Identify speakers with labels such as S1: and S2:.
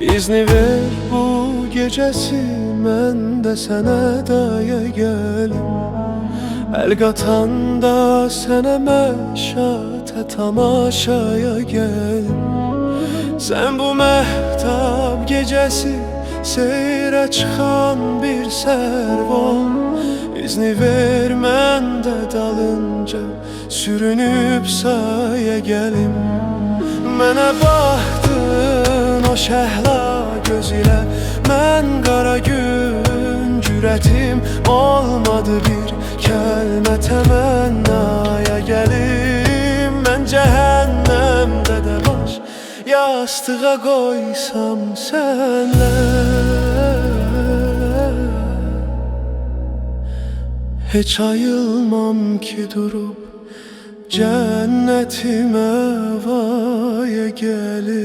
S1: İzni ver bu gecesi mən də sənə daya gəlim. Əl qatanda sənə məşətə tamaşaya gəlim. Sən bu məhtab gecəsi seyrə çıxan bir sərvan. İzni ver mən də dalınca sürünüb saya gəlim. Mənə baxdın o şəhla göz ilə, mən qara gün cürətim olmadı bir kəlmə təmənnaya gəlim. Mən cəhənnəmdə də baş yastığa qoysam sənlə, heç ayılmam ki durub cənnətimə vaya gəlir.